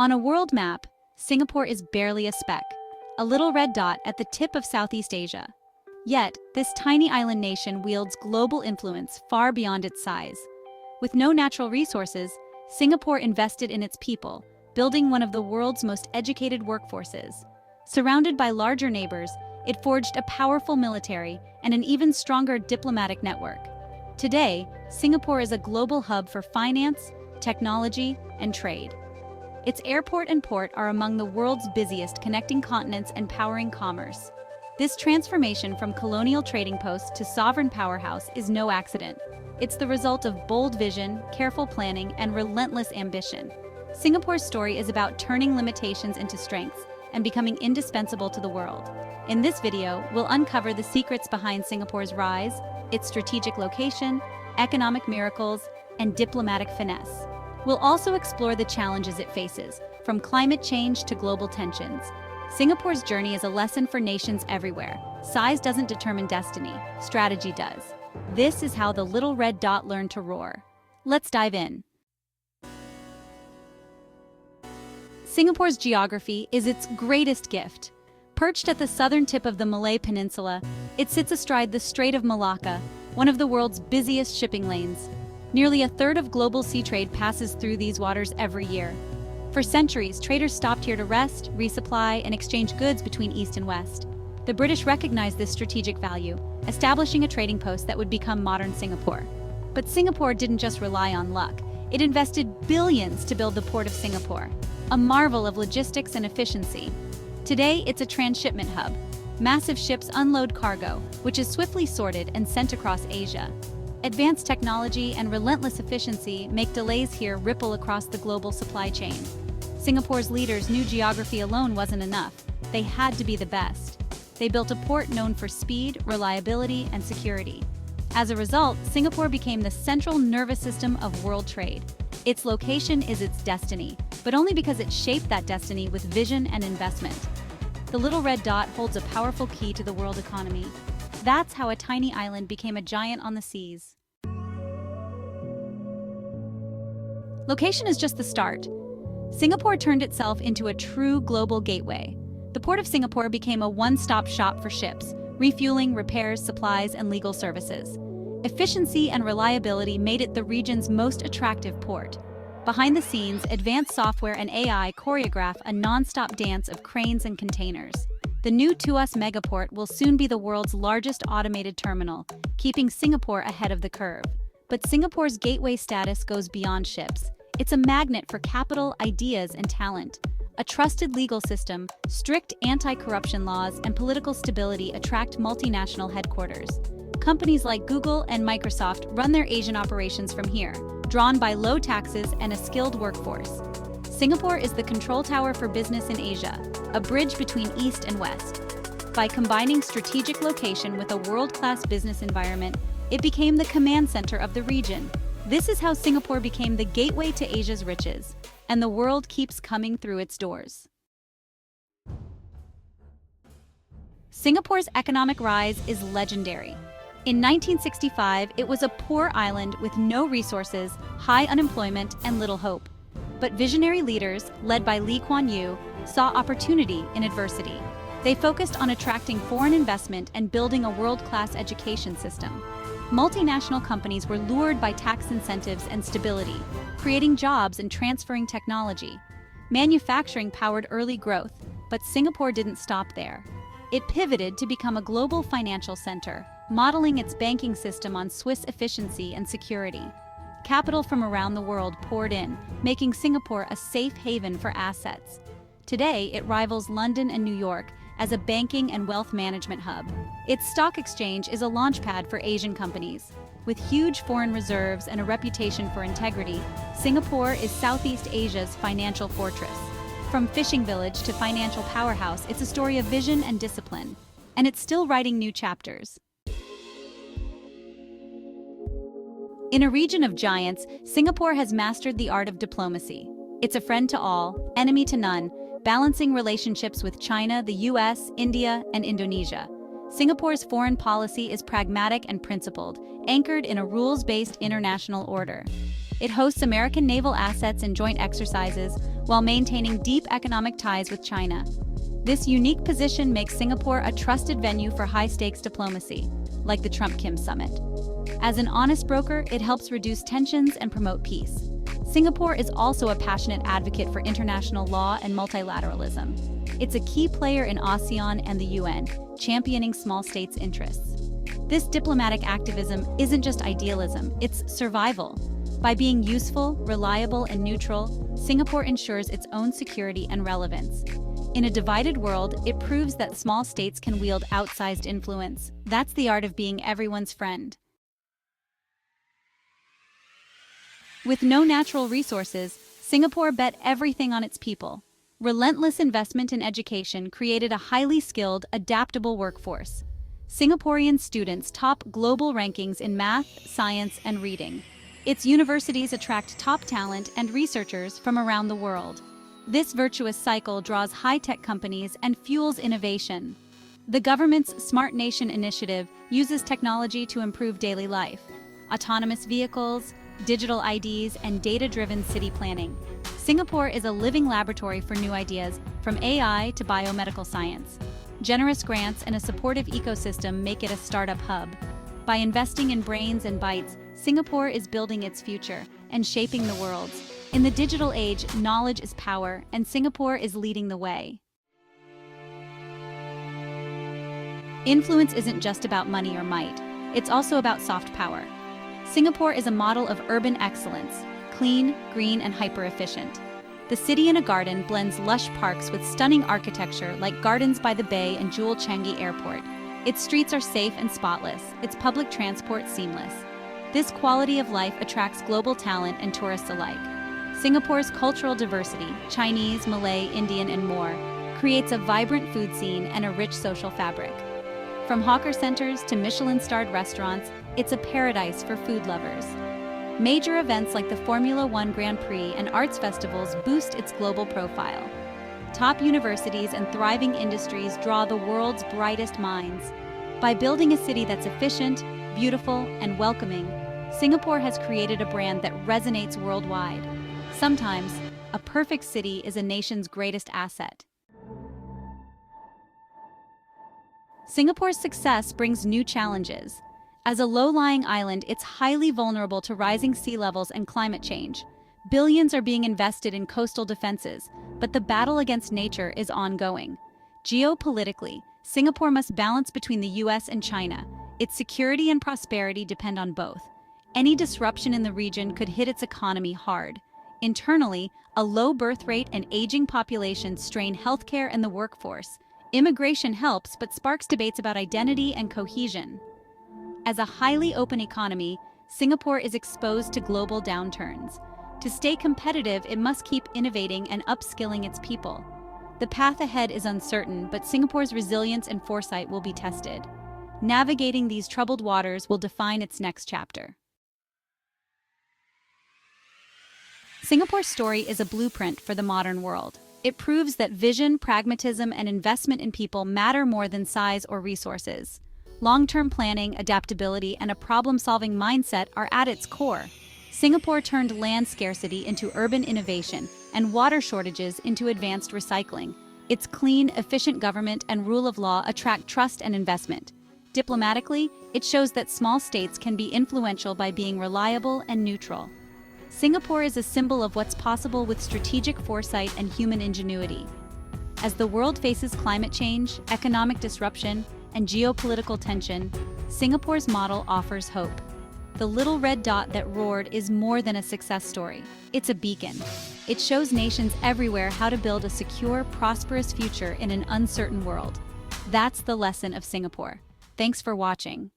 On a world map, Singapore is barely a speck, a little red dot at the tip of Southeast Asia. Yet, this tiny island nation wields global influence far beyond its size. With no natural resources, Singapore invested in its people, building one of the world's most educated workforces. Surrounded by larger neighbors, it forged a powerful military and an even stronger diplomatic network. Today, Singapore is a global hub for finance, technology, and trade. Its airport and port are among the world's busiest, connecting continents and powering commerce. This transformation from colonial trading post to sovereign powerhouse is no accident. It's the result of bold vision, careful planning, and relentless ambition. Singapore's story is about turning limitations into strengths and becoming indispensable to the world. In this video, we'll uncover the secrets behind Singapore's rise, its strategic location, economic miracles, and diplomatic finesse. We'll also explore the challenges it faces, from climate change to global tensions. Singapore's journey is a lesson for nations everywhere. Size doesn't determine destiny, strategy does. This is how the little red dot learned to roar. Let's dive in. Singapore's geography is its greatest gift. Perched at the southern tip of the Malay Peninsula, it sits astride the Strait of Malacca, one of the world's busiest shipping lanes. Nearly a third of global sea trade passes through these waters every year. For centuries, traders stopped here to rest, resupply, and exchange goods between East and West. The British recognized this strategic value, establishing a trading post that would become modern Singapore. But Singapore didn't just rely on luck. It invested billions to build the Port of Singapore, a marvel of logistics and efficiency. Today, it's a transshipment hub. Massive ships unload cargo, which is swiftly sorted and sent across Asia. Advanced technology and relentless efficiency make delays here ripple across the global supply chain. Singapore's leaders knew geography alone wasn't enough. They had to be the best. They built a port known for speed, reliability, and security. As a result, Singapore became the central nervous system of world trade. Its location is its destiny, but only because it shaped that destiny with vision and investment. The little red dot holds a powerful key to the world economy. That's how a tiny island became a giant on the seas. Location is just the start. Singapore turned itself into a true global gateway. The Port of Singapore became a one-stop shop for ships, refueling, repairs, supplies, and legal services. Efficiency and reliability made it the region's most attractive port. Behind the scenes, advanced software and AI choreograph a non-stop dance of cranes and containers. The new Tuas Megaport will soon be the world's largest automated terminal, keeping Singapore ahead of the curve. But Singapore's gateway status goes beyond ships. It's a magnet for capital, ideas, and talent. A trusted legal system, strict anti-corruption laws, and political stability attract multinational headquarters. Companies like Google and Microsoft run their Asian operations from here, drawn by low taxes and a skilled workforce. Singapore is the control tower for business in Asia, a bridge between East and West. By combining strategic location with a world-class business environment, it became the command center of the region. This is how Singapore became the gateway to Asia's riches, and the world keeps coming through its doors. Singapore's economic rise is legendary. In 1965, it was a poor island with no resources, high unemployment, and little hope. But visionary leaders, led by Lee Kuan Yew, saw opportunity in adversity. They focused on attracting foreign investment and building a world-class education system. Multinational companies were lured by tax incentives and stability, creating jobs and transferring technology. Manufacturing powered early growth, but Singapore didn't stop there. It pivoted to become a global financial center, modeling its banking system on Swiss efficiency and security. Capital from around the world poured in, making Singapore a safe haven for assets. Today, it rivals London and New York as a banking and wealth management hub. Its stock exchange is a launchpad for Asian companies. With huge foreign reserves and a reputation for integrity, Singapore is Southeast Asia's financial fortress. From fishing village to financial powerhouse, it's a story of vision and discipline. And it's still writing new chapters. In a region of giants, Singapore has mastered the art of diplomacy. It's a friend to all, enemy to none, balancing relationships with China, the US, India, and Indonesia. Singapore's foreign policy is pragmatic and principled, anchored in a rules-based international order. It hosts American naval assets and joint exercises, while maintaining deep economic ties with China. This unique position makes Singapore a trusted venue for high-stakes diplomacy, like the Trump-Kim summit. As an honest broker, it helps reduce tensions and promote peace. Singapore is also a passionate advocate for international law and multilateralism. It's a key player in ASEAN and the UN, championing small states' interests. This diplomatic activism isn't just idealism, it's survival. By being useful, reliable, and neutral, Singapore ensures its own security and relevance. In a divided world, it proves that small states can wield outsized influence. That's the art of being everyone's friend. With no natural resources, Singapore bet everything on its people. Relentless investment in education created a highly skilled, adaptable workforce. Singaporean students top global rankings in math, science, and reading. Its universities attract top talent and researchers from around the world. This virtuous cycle draws high-tech companies and fuels innovation. The government's Smart Nation initiative uses technology to improve daily life. Autonomous vehicles, digital IDs, and data-driven city planning. Singapore is a living laboratory for new ideas, from AI to biomedical science. Generous grants and a supportive ecosystem make it a startup hub. By investing in brains and bytes, Singapore is building its future and shaping the world's. In the digital age, knowledge is power, and Singapore is leading the way. Influence isn't just about money or might, it's also about soft power. Singapore is a model of urban excellence, clean, green, and hyper-efficient. The city in a garden blends lush parks with stunning architecture like Gardens by the Bay and Jewel Changi Airport. Its streets are safe and spotless, its public transport seamless. This quality of life attracts global talent and tourists alike. Singapore's cultural diversity, Chinese, Malay, Indian, and more, creates a vibrant food scene and a rich social fabric. From hawker centers to Michelin-starred restaurants, it's a paradise for food lovers. Major events like the Formula One Grand Prix and arts festivals boost its global profile. Top universities and thriving industries draw the world's brightest minds. By building a city that's efficient, beautiful, and welcoming, Singapore has created a brand that resonates worldwide. Sometimes, a perfect city is a nation's greatest asset. Singapore's success brings new challenges. As a low-lying island, it's highly vulnerable to rising sea levels and climate change. Billions are being invested in coastal defenses, but the battle against nature is ongoing. Geopolitically, Singapore must balance between the US and China. Its security and prosperity depend on both. Any disruption in the region could hit its economy hard. Internally, a low birth rate and aging population strain healthcare and the workforce. Immigration helps, but sparks debates about identity and cohesion. As a highly open economy, Singapore is exposed to global downturns. To stay competitive, it must keep innovating and upskilling its people. The path ahead is uncertain, but Singapore's resilience and foresight will be tested. Navigating these troubled waters will define its next chapter. Singapore's story is a blueprint for the modern world. It proves that vision, pragmatism, and investment in people matter more than size or resources. Long-term planning, adaptability, and a problem-solving mindset are at its core. Singapore turned land scarcity into urban innovation and water shortages into advanced recycling. Its clean, efficient government and rule of law attract trust and investment. Diplomatically, it shows that small states can be influential by being reliable and neutral. Singapore is a symbol of what's possible with strategic foresight and human ingenuity. As the world faces climate change, economic disruption, and geopolitical tension, Singapore's model offers hope. The little red dot that roared is more than a success story. It's a beacon. It shows nations everywhere how to build a secure, prosperous future in an uncertain world. That's the lesson of Singapore. Thanks for watching.